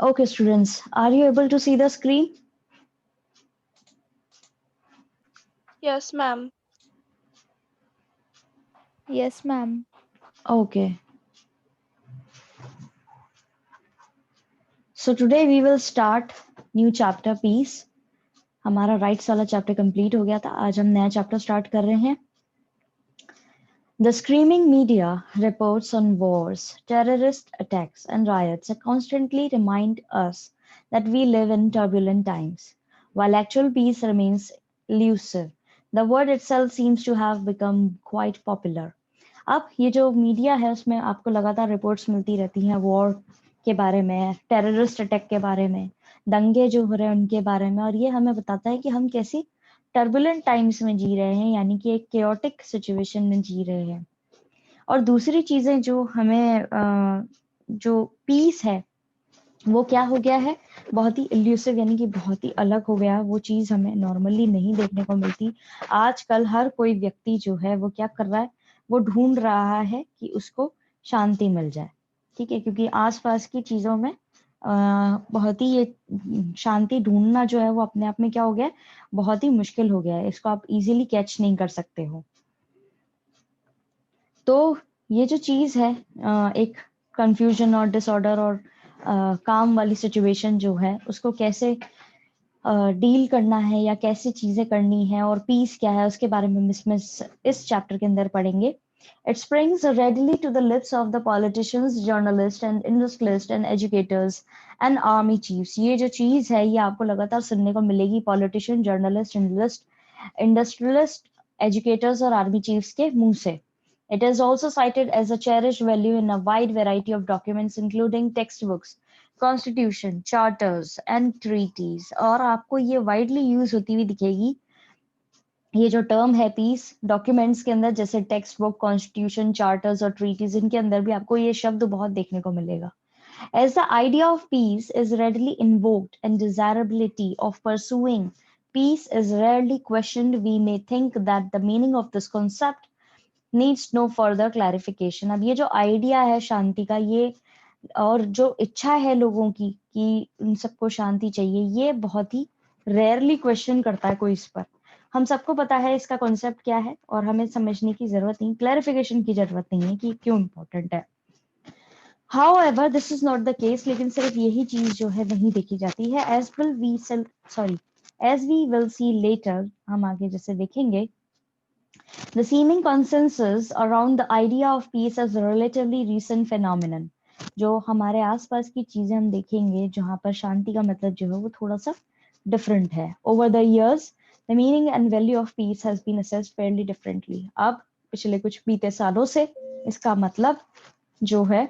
Okay, students, are you able to see the screen? Yes, ma'am. Yes, ma'am. Okay. So today we will start new chapter piece. हमारा rights वाला chapter complete हो गया था. आज हम नया chapter start कर रहे हैं. The screaming media reports on wars, terrorist attacks, and riots constantly remind us that we live in turbulent times. While actual peace remains elusive, the word itself seems to have become quite popular. अब ये जो media है उसमें आपको लगातार reports मिलती रहती हैं वॉर के बारे में, टेररिस्ट अटैक के बारे में, दंगे जो हो रहे हैं उनके बारे में, और ये हमें बताता है कि हम कैसी टर्बुलेंट टाइम्स में जी रहे हैं, यानी कि एक केओटिक सिचुएशन में जी रहे हैं. और दूसरी चीजें जो हमें जो पीस है वो क्या हो गया है, बहुत ही इल्यूसिव, यानी कि बहुत ही अलग हो गया. वो चीज हमें नॉर्मली नहीं देखने को मिलती. आजकल हर कोई व्यक्ति जो है वो क्या कर रहा है, वो ढूंढ रहा है कि उसको शांति मिल जाए. ठीक है, क्योंकि आसपास की चीजों में बहुत ही ये शांति ढूंढना जो है वो अपने आप में क्या हो गया है, बहुत ही मुश्किल हो गया है. इसको आप इजीली कैच नहीं कर सकते हो. तो ये जो चीज है, एक कंफ्यूजन और डिसऑर्डर और काम वाली सिचुएशन जो है उसको कैसे डील करना है या कैसे चीजें करनी है और पीस क्या है उसके बारे में इसमें इस चैप्टर के अंदर पढ़ेंगे. It springs readily to the lips of the politicians, journalists and industrialists and educators and army chiefs. ये जो चीज है ये आपको लगातार सुनने को मिलेगी पॉलिटिशियन, जर्नलिस्ट, इंडस्ट्रियलिस्ट, एजुकेटर्स और आर्मी चीफ्स के मुंह से. It is also cited as a cherished value in a wide variety of documents including textbooks, constitution, charters and treaties. और आपको ये widely use होती हुई दिखेगी. ये जो टर्म है पीस डॉक्यूमेंट्स के अंदर, जैसे टेक्स्ट बुक, कॉन्स्टिट्यूशन, चार्टर्स और ट्रीटीज, इनके अंदर भी आपको ये शब्द बहुत देखने को मिलेगा. As the idea of peace is readily invoked and desirability of pursuing peace is rarely questioned, we may think that the meaning of this concept needs no further clarification. अब ये जो आइडिया है शांति का, ये और जो इच्छा है लोगों की कि उन सबको शांति चाहिए, ये बहुत ही रेयरली क्वेश्चन करता है कोई इस पर. हम सबको पता है इसका कॉन्सेप्ट क्या है और हमें समझने की जरूरत नहीं, क्लैरिफिकेशन की जरूरत नहीं है कि क्यों इम्पोर्टेंट है. However, this is not the case. लेकिन सिर्फ यही चीज जो है नहीं देखी जाती है. As we will see later, हम आगे जैसे देखेंगे, the seeming consensus around the idea of peace is a relatively recent phenomenon. जो हमारे आसपास की चीजें हम देखेंगे जहां पर शांति का मतलब जो है वो थोड़ा सा डिफरेंट है. Over the years, the meaning and value of peace has been assessed fairly differently. अब पिछले कुछ बीते सालों से इसका मतलब जो है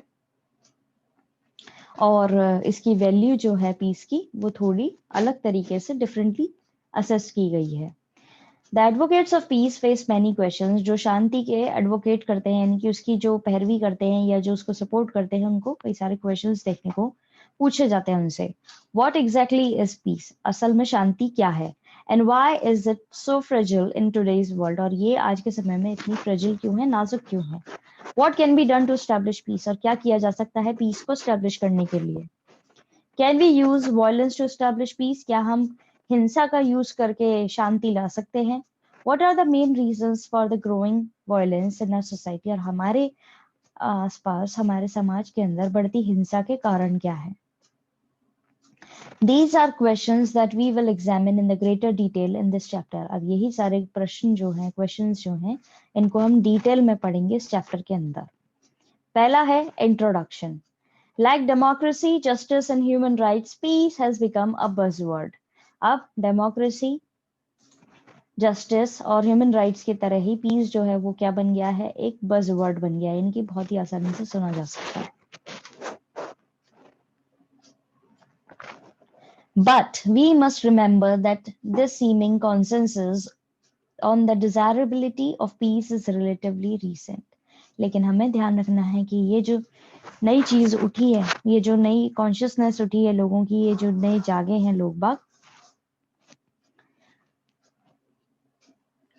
और इसकी वैल्यू जो है पीस की वो थोड़ी अलग तरीके से डिफरेंटली असेस की गई है. The advocates of peace face many questions. जो शांति के एडवोकेट करते हैं, यानी कि उसकी जो पैरवी करते हैं या जो उसको सपोर्ट करते हैं, उनको कई सारे क्वेश्चंस देखने को पूछे जाते हैं उनसे. What exactly is peace? असल में शांति क्या है? And why is it so fragile in today's world? और ये आज के समय में इतनी फ्रेजिल क्यों है, नाजुक क्यों है? What can be done to establish peace? और क्या किया जा सकता है पीस को एस्टेब्लिश करने के लिए? Can we use violence to establish peace? क्या हम हिंसा का यूज करके शांति ला सकते हैं? What are the main reasons for the growing violence in our society? और हमारे आसपास, हमारे समाज के अंदर बढ़ती हिंसा के कारण क्या है? These are questions that we will examine in the greater detail in this chapter. अब यही सारे प्रश्न जो हैं, questions जो हैं, इनको हम डिटेल में पढ़ेंगे इस चैप्टर के अंदर. पहला है introduction. Like democracy, justice and human rights, peace has become a buzzword. अब democracy, justice और human rights की तरह ही peace जो है वो क्या बन गया है, एक buzzword बन गया है, इनकी बहुत ही आसानी से सुना जा सकता है. But we must remember that this seeming consensus on the desirability of peace is relatively recent. लेकिन हमें ध्यान रखना है कि ये जो नई चीज उठी है, ये जो नई कॉन्शियसनेस उठी है लोगों की, ये जो नए जागे हैं लोग बाग,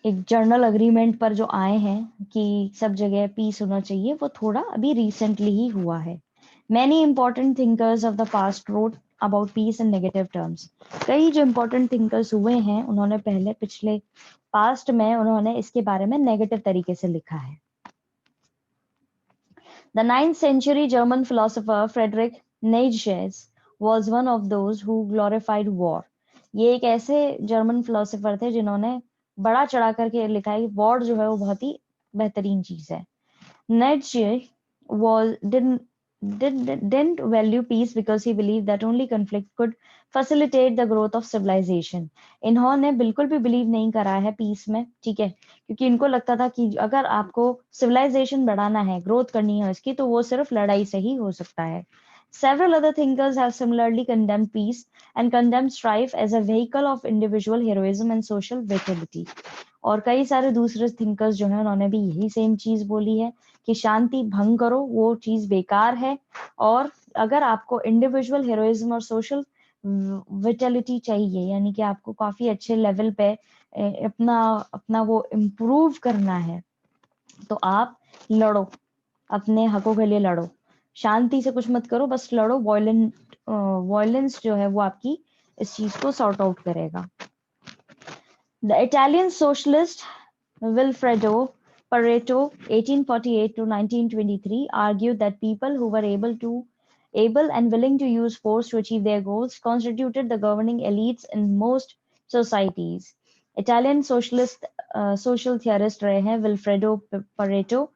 एक जर्नल अग्रीमेंट पर जो आए हैं कि सब जगह पीस होना चाहिए, वो थोड़ा अभी रिसेंटली ही हुआ है. Many important thinkers of the past wrote about peace in negative terms. कई जो important thinkers हुए हैं उन्होंने पहले पिछले past में उन्होंने इसके बारे में negative तरीके से लिखा है. The 9th century German philosopher Friedrich Nietzsche was one of those who glorified war. ये एक ऐसे जर्मन फिलोसोफर थे जिन्होंने बड़ा चढ़ा करके लिखा है कि वॉर जो है वो बहुत ही बेहतरीन चीज है. Nietzsche didn't value peace because he believed that only conflict could facilitate the growth of civilization. इन्होंने बिल्कुल भी बिलीव नहीं करा है पीस में, ठीक है, क्योंकि इनको लगता था कि अगर आपको सिविलाइजेशन बढ़ाना है, ग्रोथ करनी है इसकी, तो वो सिर्फ लड़ाई से ही हो सकता है. Several other thinkers have similarly condemned peace and condemned strife as a vehicle of individual heroism and social vitality. और कई सारे दूसरे थिंकर्स जो हैं उन्होंने भी यही सेम चीज बोली है कि शांति भंग करो, वो चीज बेकार है, और अगर आपको इंडिविजुअल हीरोइज्म और सोशल विटेलिटी चाहिए, यानी कि आपको काफी अच्छे लेवल पे अपना अपना वो इम्प्रूव करना है, तो आप लड़ो, अपने हकों के लिए लड़ो, शांति से कुछ मत करो, बस लड़ो. वायलेंस जो है वो आपकी इस चीज को सॉर्ट आउट करेगा. The Italian socialist Vilfredo Pareto, 1848 to 1923, argued that people who were able and willing to use force to achieve their goals constituted the governing elites in most societies. Italian socialist social theorist रहे हैं Vilfredo Pareto.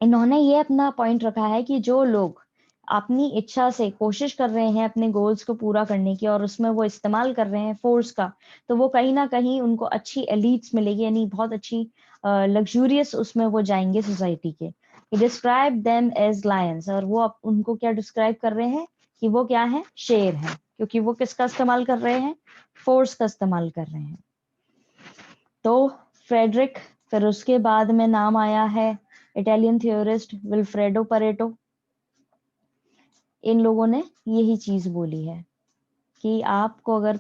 इन्होंने ये अपना point रखा है कि जो लोग अपनी इच्छा से कोशिश कर रहे हैं अपने गोल्स को पूरा करने की और उसमें वो इस्तेमाल कर रहे हैं फोर्स का, तो वो कहीं ना कहीं उनको अच्छी एलिट्स मिलेगी, यानी बहुत अच्छी लग्जूरियस उसमें वो जाएंगे सोसाइटी के. डिस्क्राइब देम एज लायंस, और वो उनको क्या डिस्क्राइब कर रहे हैं कि वो क्या है, शेर है, क्योंकि वो किसका इस्तेमाल कर रहे हैं, फोर्स का इस्तेमाल कर रहे हैं. तो फ्रेडरिक, फिर उसके बाद में नाम आया है इटालियन थियोरिस्ट विल्फ्रेडो परेटो. इन लोगों ने यही चीज बोली है कि आपको अगर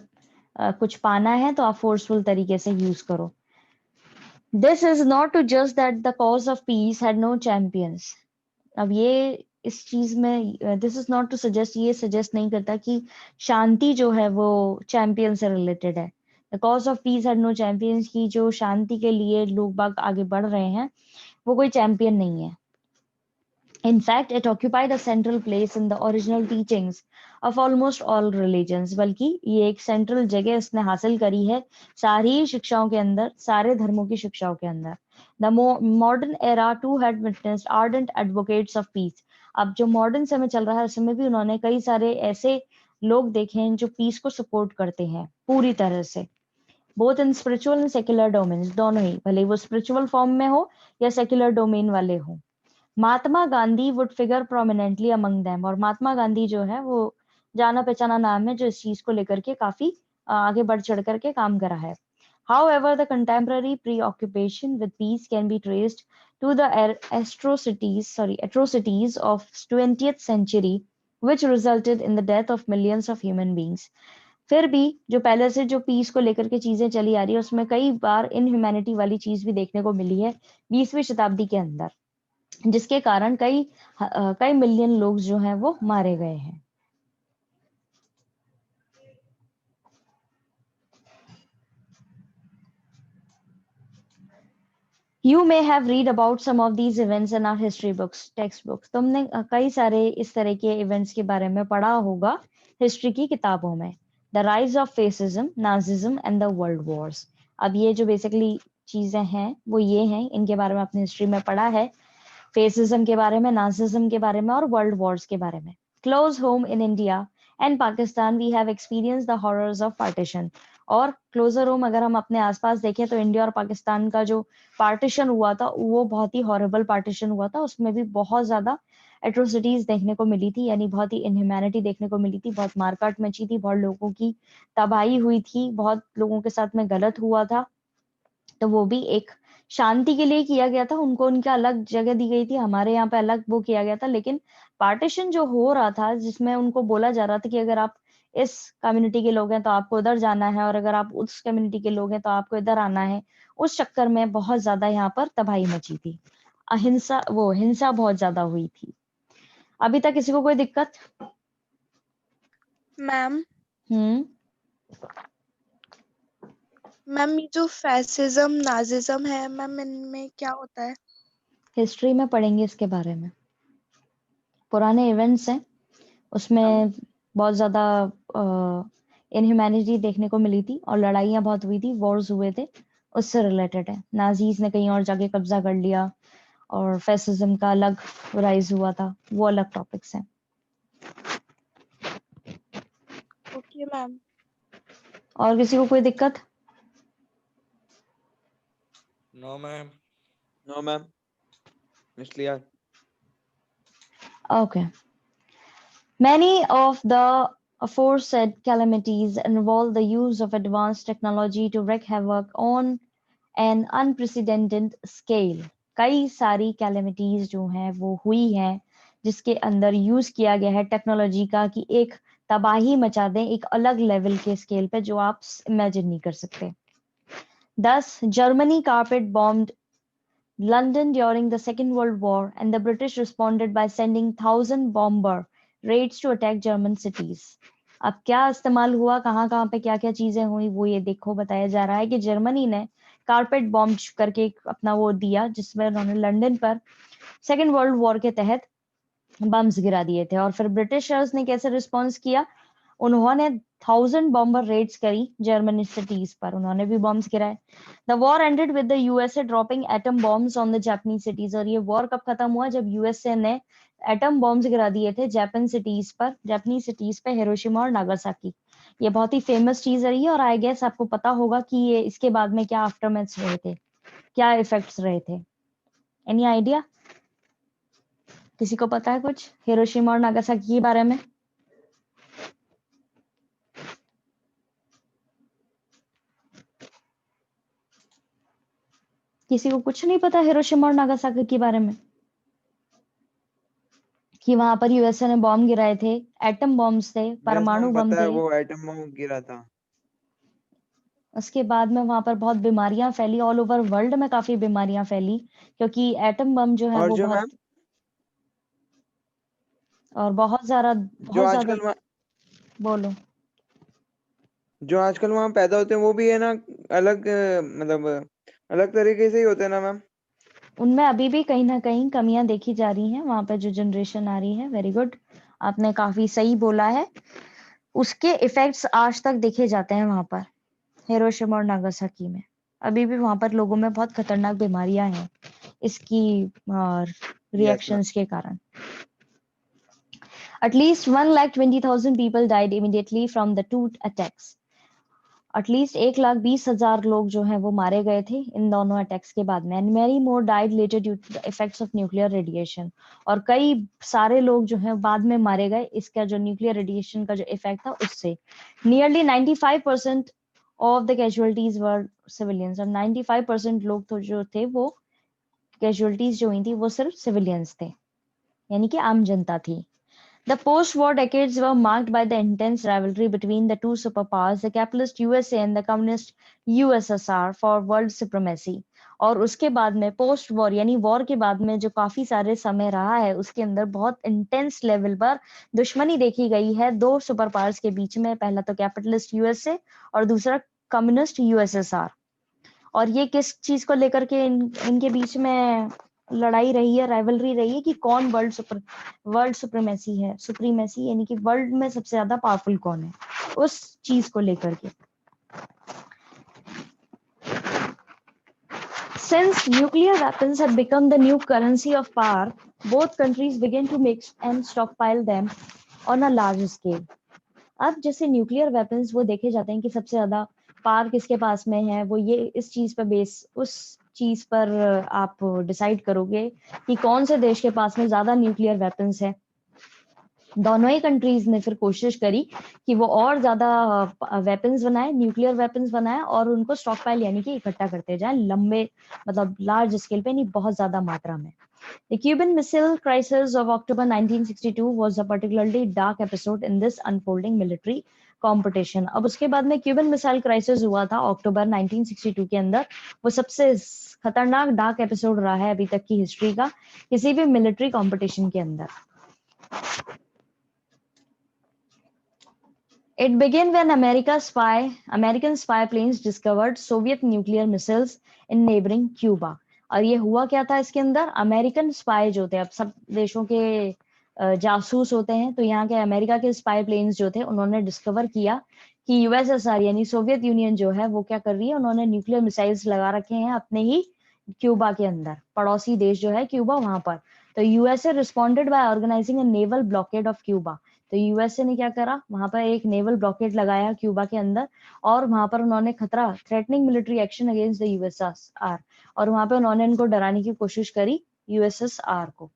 कुछ पाना है तो आप फोर्सफुल तरीके से यूज करो. This is not to just that the cause of peace had no champions. अब ये इस चीज में this is not to suggest, ये सजेस्ट नहीं करता कि शांति जो है वो चैंपियन से रिलेटेड है. The cause of peace had no champions, की जो शांति के लिए लोग बाग आगे बढ़ रहे हैं वो कोई चैंपियन नहीं है. In fact, it occupied a central place in the original teachings of almost all religions. बल्कि ये एक सेंट्रल जगह इसने हासिल करी है सारी शिक्षाओं के अंदर, सारे धर्मों की शिक्षाओं के अंदर. The modern era too had witnessed ardent advocates of peace. अब जो मॉडर्न समय चल रहा है उसमें भी उन्होंने कई सारे ऐसे लोग देखे हैं जो पीस को सपोर्ट करते हैं पूरी तरह से, both in spiritual and secular domains, दोनों ही, भले वो स्पिरिचुअल फॉर्म में हो या सेक्युलर डोमेन वाले हो. Mahatma Gandhi would figure prominently among them, और महात्मा गांधी जो है वो जाना पहचाना नाम है जो इस चीज को लेकर के काफी आगे बढ़ चढ़ करके काम करा है. However, the contemporary preoccupation with peace can be traced to the atrocities of 20th century, which resulted in the death of millions of human beings. फिर भी जो पहले से जो पीस को लेकर के चीजें चली आ रही है उसमें कई बार इनह्यूमैनिटी वाली चीज भी देखने को मिली है 20वीं शताब्दी के अंदर, जिसके कारण कई मिलियन लोग जो हैं वो मारे गए हैं. You may have read about some of these events in our history books, textbooks. तुमने कई सारे इस तरह के इवेंट्स के बारे में पढ़ा होगा हिस्ट्री की किताबों में. The rise of fascism, Nazism and the world wars. अब ये जो बेसिकली चीजें हैं वो ये हैं, इनके बारे में आपने हिस्ट्री में पढ़ा है, फेसिज्म के बारे में, नाजिज्म के बारे में और वर्ल्ड वॉर्स के बारे में. Close home in India and Pakistan we have experience the horrors of partition. और क्लोजर होम अगर हम अपने आसपास देखें तो इंडिया और पाकिस्तान का जो पार्टीशन हुआ था वो बहुत ही हॉरेबल पार्टीशन हुआ था. उसमें भी बहुत ज्यादा एट्रोसिटीज देखने को मिली थी, यानी बहुत ही इनह्यूमैनिटी देखने को मिली थी, बहुत मारकाट मची थी, बहुत लोगों की तबाही हुई थी, बहुत लोगों के साथ में गलत हुआ था. तो वो भी एक शांति के लिए किया गया था, उनको उनका अलग जगह दी गई थी, हमारे यहाँ पे अलग वो किया गया था. लेकिन पार्टीशन जो हो रहा था जिसमें उनको बोला जा रहा था कि अगर आप इस कम्युनिटी के लोग हैं तो आपको उधर जाना है और अगर आप उस कम्युनिटी के लोग हैं तो आपको इधर आना है, उस चक्कर में बहुत ज्यादा यहाँ पर तबाही मची थी, हिंसा बहुत ज्यादा हुई थी. अभी तक किसी को कोई दिक्कत? मैम हम्म मैम ये जो फैसिज्म नाजिज्म है मैम इनमें क्या होता है? हिस्ट्री में पढ़ेंगे इसके बारे में। पुराने इवेंट्स हैं, मैम उसमें बहुत ज्यादा इनह्यूमैनिटी देखने को मिली थी और लड़ाइयाँ बहुत हुई थी, वॉर्स हुए थे, उससे रिलेटेड है। नाजीज ने कहीं और जाके कब्जा कर लिया और फैसिज्म का अलग राइज हुआ था, वो अलग टॉपिक्स हैं। Okay ma'am. और किसी को कोई दिक्कत? No ma'am. No ma'am, it's clear. Okay. Many of the aforesaid calamities involve the use of advanced technology to wreak havoc on an unprecedented scale. कई सारी calamities जो हैं वो हुई हैं जिसके अंदर यूज किया गया है टेक्नोलॉजी का कि एक तबाही मचा दें एक अलग लेवल के स्केल पे जो आप इमेजिन नहीं कर सकते। Thus, Germany carpet bombed London during the Second World War, and the British responded by sending 1,000 bomber raids to attack German cities. अब क्या इस्तेमाल हुआ, कहाँ कहाँ पे क्या क्या चीजें हुई, वो ये देखो बताया जा रहा है कि जर्मनी ने कारपेट बॉम्ब करके अपना वो दिया जिसमें उन्होंने लंदन पर सेकेंड वर्ल्ड वॉर के तहत बम्स गिरा दिए थे। और फिर ब्रिटिशर्स ने कैसे रिस्पॉन्स किया, उन्होंने 1,000 बॉम्बर रेड्स करी जर्मनी सिटीज पर, उन्होंने भी बॉम्ब्स गिराए। The war ended with the USA dropping atom bombs on the Japanese cities. और ये वॉर कब खत्म हुआ, जब यूएसए ने एटम बॉम्ब्स गिरा दिए थे जापानीज सिटीज पे, हिरोशिमा और नागासाकी। ये बहुत ही फेमस चीज रही है और आई गेस आपको पता होगा कि ये इसके बाद में क्या आफ्टरमैथ्स रहे थे, क्या इफेक्ट्स रहे थे। Any idea? किसी को पता है कुछ हिरोशिमा और नागासाकी के बारे में? किसी को कुछ नहीं पता हिरोशिमा और नागासाकी के बारे में कि वहां पर यूएसए ने बॉम्ब गिराए थे, एटम बॉम्ब्स थे, यस परमाणु मैम, बम पता है, थे। वो एटम बम गिरा था। उसके बाद में वहां पर बहुत बीमारियां फैली, ऑल ओवर वर्ल्ड में काफी बीमारियां फैली क्योंकि एटम बम जो है और वो जो बहुत मैम, और बहुत ज्यादा जो बहुत ज्यादा। आजकल बोलो। जो आजकल वहाँ पैदा होते हैं वो भी है ना, अलग मतलब अलग तरीके से ही होते हैं ना मैम। उनमें अभी भी कहीं ना कहीं कमियां देखी जा रही हैं, वहां पर जो जनरेशन आ रही है। वेरी गुड, आपने काफी सही बोला है। उसके इफेक्ट्स आज तक देखे जाते हैं वहां पर हिरोशिमा और नागासाकी में। अभी भी वहां पर लोगों में बहुत खतरनाक बीमारियां हैं इसकी यस मैम। रिएक्शंस के कारण। At least 1,20,000 people died immediately from the two attacks. At least 1,20,000 लोग जो हैं वो मारे गए थे इन दोनों अटैक्स के बाद में। And many more died later due to the effects of nuclear radiation. और कई सारे लोग जो हैं बाद में मारे गए इसका जो न्यूक्लियर रेडिएशन का जो इफेक्ट था उससे। Nearly 95% of the casualties were civilians. और 95% लोग तो जो थे वो कैजुअलिटीज जो हुई थी वो सिर्फ सिविलियंस थे, यानी कि आम जनता थी। The post-war decades were marked by the intense rivalry between the two superpowers, the capitalist USA and the communist USSR, for world supremacy. और उसके बाद में पोस्ट वॉर यानी वॉर के बाद में जो काफी सारे समय रहा है उसके अंदर बहुत इंटेंस लेवल पर दुश्मनी देखी गई है दो सुपर पावर्स के बीच में। पहला तो कैपिटलिस्ट यूएसए और दूसरा कम्युनिस्ट यूएसएसआर। और ये किस चीज को लेकर के इनके बीच में लड़ाई रही है, राइवलरी रही है कि कौन वर्ल्ड सुप्रीमेसी है, सुप्रीमेसी यानी कि वर्ल्ड में सबसे ज्यादा पावरफुल कौन है, उस चीज को लेकर के। Since nuclear weapons had become the new currency of power, both countries began to mix and stockpile them on a large scale. अब जैसे न्यूक्लियर वेपन्स वो देखे जाते हैं कि सबसे ज्यादा पावर किसके पास में है, वो ये इस चीज पर बेस उस चीज पर आप डिसाइड करोगे कि कौन से देश के पास में ज्यादा न्यूक्लियर वेपन्स है। दोनों ही कंट्रीज ने फिर कोशिश करी कि वो और ज्यादा वेपन्स बनाए, न्यूक्लियर वेपन्स बनाए और उनको स्टॉकपाइल यानी कि इकट्ठा करते जाए लंबे मतलब लार्ज स्केल पे, नहीं बहुत ज्यादा मात्रा में। The Cuban Missile Crisis of October 1962 was a particularly dark episode in this unfolding military competition. अब उसके बाद में क्यूबन मिसाइल क्राइसिस हुआ था अक्टूबर 1962 के अंदर। वो सबसे खतरनाक डार्क एपिसोड रहा है अभी तक की हिस्ट्री का किसी भी मिलिट्री कंपटीशन के अंदर। It began when American spy planes discovered Soviet nuclear missiles in neighboring Cuba. और ये हुआ क्या था इसके अंदर, अमेरिकन स्पाई जो थे, अब सब देशों के जासूस होते हैं, तो यहाँ के अमेरिका के स्पाई प्लेन्स जो थे उन्होंने डिस्कवर किया कि यूएसएसआर यानी सोवियत यूनियन जो है वो क्या कर रही है, उन्होंने न्यूक्लियर मिसाइल्स लगा रखे हैं अपने ही क्यूबा के अंदर, पड़ोसी देश जो है क्यूबा वहां पर। तो USA responded by organising a naval blockade of Cuba. तो यूएसए ने क्या करा, वहां पर एक नेवल ब्लॉकेड लगाया क्यूबा के अंदर, और वहां पर उन्होंने खतरा, threatening military action against the USSR, और वहां पे उन्होंने इनको डराने की कोशिश करी यूएसएसआर को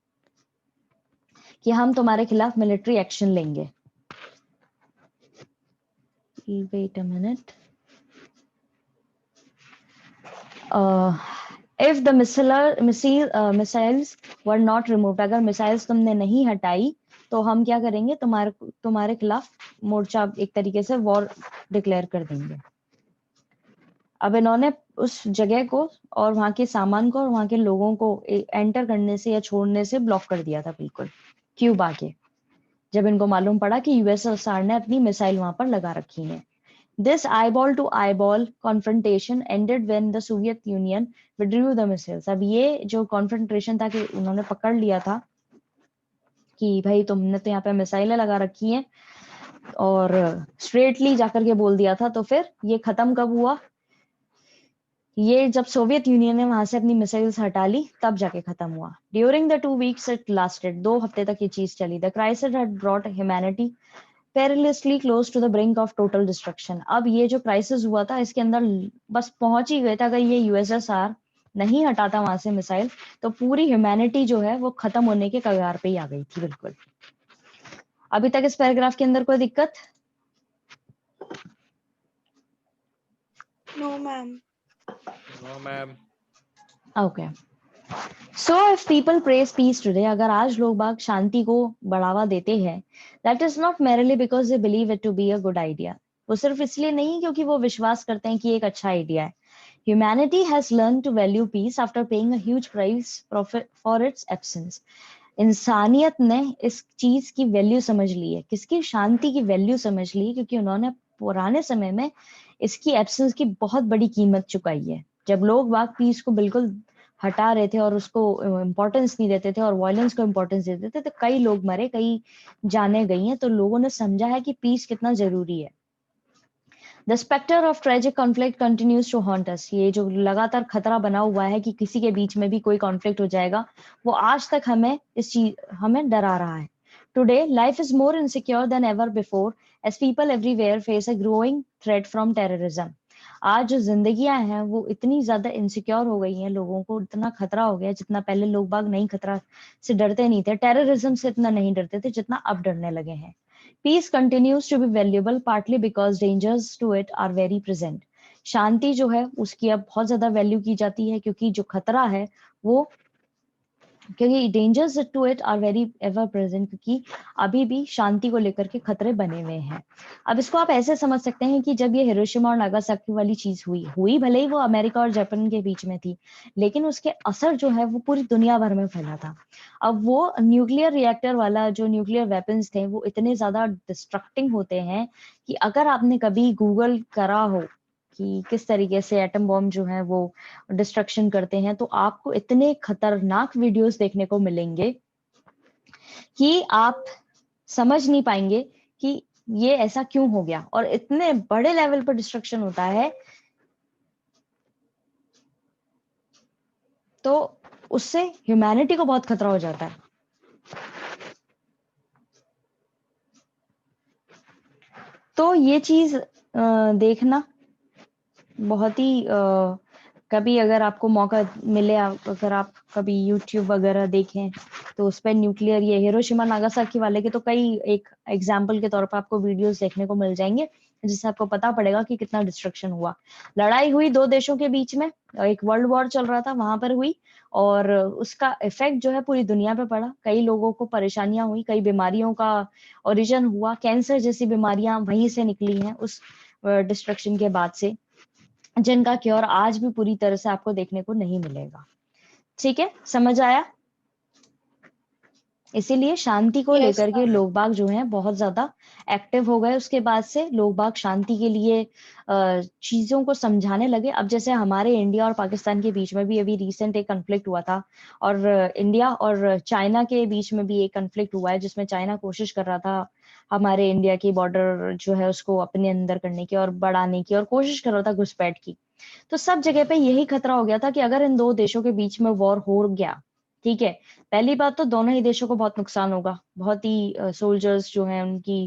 कि हम तुम्हारे खिलाफ मिलिट्री एक्शन लेंगे। Wait a minute. If the missiles were not removed, अगर मिसाइल्स तुमने नहीं हटाई तो हम क्या करेंगे, तुम्हारे खिलाफ मोर्चा, एक तरीके से वॉर डिक्लेयर कर देंगे। अब इन्होंने उस जगह को और वहां के सामान को और वहां के लोगों को एंटर करने से या छोड़ने से ब्लॉक कर दिया था बिल्कुल क्यूबा के, जब इनको मालूम पड़ा कि यूएसएसआर ने अपनी मिसाइल वहां पर लगा रखी है। This eyeball to eyeball confrontation ended when the Soviet Union withdrew the missiles. अब ये जो confrontation था कि उन्होंने पकड़ लिया था कि भाई तुमने तो यहाँ पे मिसाइलें लगा रखी हैं, और स्ट्रेटली जाकर के बोल दिया था, तो फिर ये खत्म कब हुआ, ये जब सोवियत यूनियन ने वहां से अपनी मिसाइल्स हटा ली तब जाके खत्म हुआ। During the 2 weeks it lasted, 2 हफ्ते तक ये चीज चली। The crisis had brought humanity perilously close to the brink of total destruction. अब ये जो क्राइसिस हुआ था इसके अंदर बस पहुंच ही गए थे, अगर ये यूएसएसआर नहीं हटाता वहां से मिसाइल तो पूरी ह्यूमैनिटी जो है वो खत्म होने के कगार पे ही आ गई थी बिल्कुल। अभी तक इस पैराग्राफ के अंदर कोई दिक्कत? No ma'am. No, ma'am. Okay, so if people praise peace today, अगर आज लोग बाग शांति को बढ़ावा देते हैं, that is not merely because they believe it to be a good idea, वो सिर्फ इसलिए नहीं क्योंकि वो विश्वास करते हैं कि एक अच्छा आइडिया है। Humanity has learn to value peace after paying a huge price for its absence. इंसानियत ने इस चीज की वैल्यू समझ ली है, किसकी, शांति की वैल्यू समझ ली है, क्योंकि उन्होंने पुराने समय में इसकी एब्सेंस की बहुत बड़ी कीमत चुकाई है। जब लोग बाग पीस को बिल्कुल हटा रहे थे और उसको इम्पोर्टेंस नहीं देते थे और वायलेंस को इम्पोर्टेंस देते थे, तो कई लोग मरे, कई जाने गई हैं, तो लोगों ने समझा है कि पीस कितना जरूरी है। The spectre of tragic conflict continues to haunt us, ये जो लगातार खतरा बना हुआ है कि किसी के बीच में भी कोई कॉन्फ्लिक्ट हो जाएगा, वो आज तक हमें डरा रहा है। Today life is more insecure than ever before as people everywhere face a growing threat from terrorism. आज जो जिंदगियां हैं वो इतनी ज्यादा इनसिक्योर हो गई हैं, लोगों को इतना खतरा हो गया, जितना पहले लोग बाग नहीं खतरा से डरते नहीं थे, टेररिज्म से इतना नहीं डरते थे जितना अब डरने लगे हैं। Peace continues to be valuable partly because dangers to it are very present. शांति जो है उसकी अब बहुत ज्यादा वैल्यू की जाती है, क्योंकि जो खतरा है वो, क्योंकि dangers to it are very ever present, क्योंकि अभी भी शांति को लेकर के खतरे बने हुए हैं। अब इसको आप ऐसे समझ सकते हैं कि जब ये हिरोशिमा और नागासाकी वाली चीज हुई भले ही वो अमेरिका और जापान के बीच में थी, लेकिन उसके असर जो है वो पूरी दुनिया भर में फैला था। अब वो न्यूक्लियर रिएक्टर वाला जो न्यूक्लियर वेपन्स थे वो इतने ज्यादा डिस्ट्रक्टिंग होते हैं कि अगर आपने कभी गूगल करा हो कि किस तरीके से एटम बॉम्ब जो है वो डिस्ट्रक्शन करते हैं, तो आपको इतने खतरनाक वीडियोस देखने को मिलेंगे कि आप समझ नहीं पाएंगे कि ये ऐसा क्यों हो गया, और इतने बड़े लेवल पर डिस्ट्रक्शन होता है तो उससे ह्यूमैनिटी को बहुत खतरा हो जाता है। तो ये चीज देखना बहुत ही कभी अगर आपको मौका मिले, अगर आप कभी YouTube वगैरह देखें तो उस पर न्यूक्लियर, ये हिरोशिमा नागासाकी वाले के तो कई एक एग्जाम्पल के तौर पर आपको वीडियोस देखने को मिल जाएंगे, जिससे आपको पता पड़ेगा कि कितना डिस्ट्रक्शन हुआ। लड़ाई हुई 2 देशों के बीच में, एक वर्ल्ड वॉर चल रहा था वहां पर हुई, और उसका इफेक्ट जो है पूरी दुनिया पे पड़ा, कई लोगों को परेशानियां हुई, कई बीमारियों का ओरिजिन हुआ, कैंसर जैसी बीमारियां वहीं से निकली हैं उस डिस्ट्रक्शन के बाद से, जिनका क्योर आज भी पूरी तरह से आपको देखने को नहीं मिलेगा। ठीक है, समझ आया? इसीलिए शांति को Yes, लेकर के ma'am. लोग बाग जो हैं बहुत ज्यादा एक्टिव हो गए। उसके बाद से लोग बाग शांति के लिए चीजों को समझाने लगे। अब जैसे हमारे इंडिया और पाकिस्तान के बीच में भी अभी रिसेंट एक कन्फ्लिक्ट हुआ था, और इंडिया और चाइना के बीच में भी एक कन्फ्लिक्ट हुआ है, जिसमें चाइना कोशिश कर रहा था हमारे इंडिया की बॉर्डर जो है उसको अपने अंदर करने की और बढ़ाने की, और कोशिश कर रहा था घुसपैठ की। तो सब जगह पे यही खतरा हो गया था कि अगर इन दो देशों के बीच में वॉर हो गया, ठीक है, पहली बात तो दोनों ही देशों को बहुत नुकसान होगा, बहुत ही सोल्जर्स जो हैं उनकी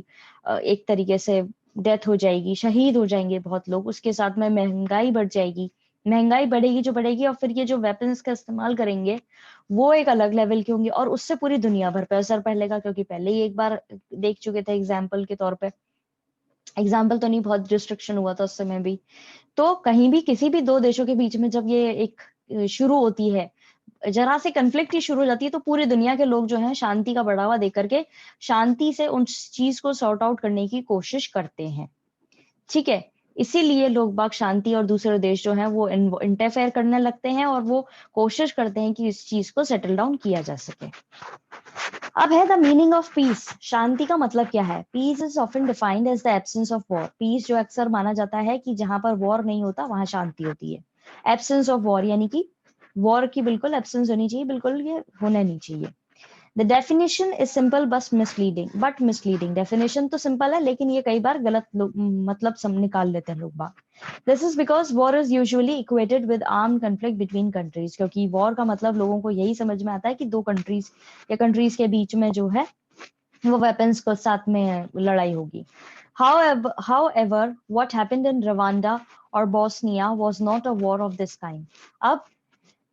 एक तरीके से डेथ हो जाएगी, शहीद हो जाएंगे बहुत लोग। उसके साथ में महंगाई बढ़ जाएगी, महंगाई बढ़ेगी जो बढ़ेगी, और फिर ये जो वेपन्स का इस्तेमाल करेंगे वो एक अलग लेवल के होंगे, और उससे पूरी दुनिया भर पे असर पड़ेगा, क्योंकि पहले ही एक बार देख चुके थे एग्जाम्पल के तौर पे। एग्जाम्पल तो नहीं, बहुत डिस्ट्रक्शन हुआ था उस समय भी। तो कहीं भी किसी भी दो देशों के बीच में जब ये एक शुरू होती है, जरा से कन्फ्लिक्ट ही शुरू हो जाती है, तो पूरी दुनिया के लोग जो हैं शांति का बढ़ावा देकर के शांति से उन चीज को सॉर्ट आउट करने की कोशिश करते हैं, ठीक है। इसीलिए लोग बाग शांति और दूसरे देश जो हैं वो इंटरफेयर करने लगते हैं, और वो कोशिश करते हैं कि इस चीज को सेटल डाउन किया जा सके। अब है द मीनिंग ऑफ पीस। शांति का मतलब क्या है? Peace is often defined as the absence of war. Peace जो अक्सर माना जाता है कि जहां पर वॉर नहीं होता वहां शांति होती है। एब्सेंस ऑफ वॉर यानी कि वॉर की बिल्कुल एब्सेंस होनी चाहिए, बिल्कुल ये होना नहीं चाहिए। The definition is simple but misleading. Definition तो सिंपल है, लेकिन ये कई बार गलत मतलब निकाल लेते हैं लोग बात। This is because war is usually equated with arm conflict between countries, क्योंकि वॉर का मतलब लोगों को यही समझ में आता है कि दो कंट्रीज या कंट्रीज के बीच में जो है वो वेपन्स को साथ में लड़ाई होगी। However, what happened in Rwanda or Bosnia was not a war of this kind. अब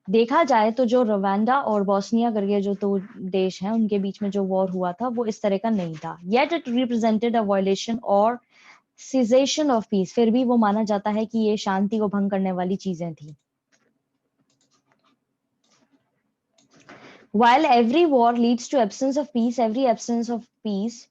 देखा जाए तो जो रवांडा और बोस्निया करके जो दो देश हैं उनके बीच में जो वॉर हुआ था वो इस तरह का नहीं था। Yet it represented a violation or cessation of peace. फिर भी वो माना जाता है कि ये शांति को भंग करने वाली चीजें थी। While every war leads to absence of peace, every absence of peace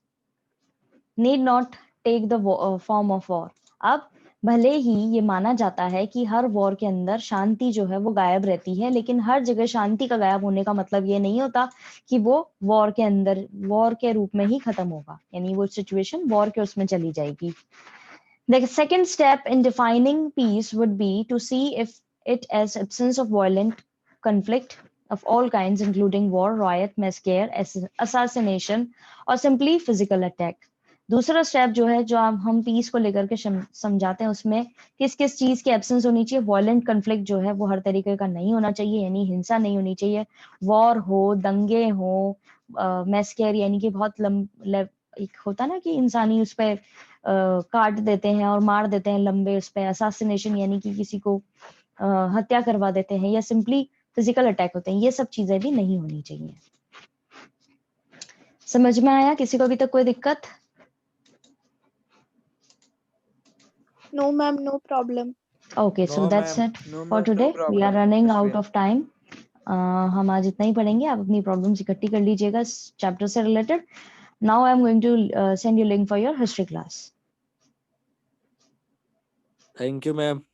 need not take the form of war. अब भले ही ये माना जाता है कि हर वॉर के अंदर शांति जो है वो गायब रहती है, लेकिन हर जगह शांति का गायब होने का मतलब ये नहीं होता कि वो वॉर के अंदर वॉर के रूप में ही खत्म होगा, यानी वो सिचुएशन वॉर के उसमें चली जाएगी। The second step in defining peace would be to see if it as absence of violent conflict of all kinds, including war, riot, massacre, assassination, or simply physical attack. दूसरा step जो है, जो हम piece को लेकर के समझाते हैं, उसमें किस किस चीज की एब्सेंस होनी चाहिए। वायलेंट कन्फ्लिक्ट जो है वो हर तरीके का नहीं होना चाहिए, यानी हिंसा नहीं होनी चाहिए। वॉर हो, दंगे हो, मैस्केर यानी कि बहुत एक होता ना कि इंसानी उस पर काट देते हैं और मार देते हैं लंबे उस पर, असासिनेशन यानी कि किसी को हत्या करवा देते हैं, या सिंपली फिजिकल अटैक होते हैं, ये सब चीजें भी नहीं होनी चाहिए। समझ में आया? किसी को अभी तक कोई दिक्कत? No, ma'am, no problem. Okay, so No, that's ma'am. it No, for ma'am, no today. We are problem. running Yes, out ma'am. of time. हम आज इतना ही पढ़ेंगे। आप अपनी प्रॉब्लम्स इकट्ठी कर लीजिएगा इस चैप्टर से related. Now I am going to send you link for your history class. Thank you, ma'am.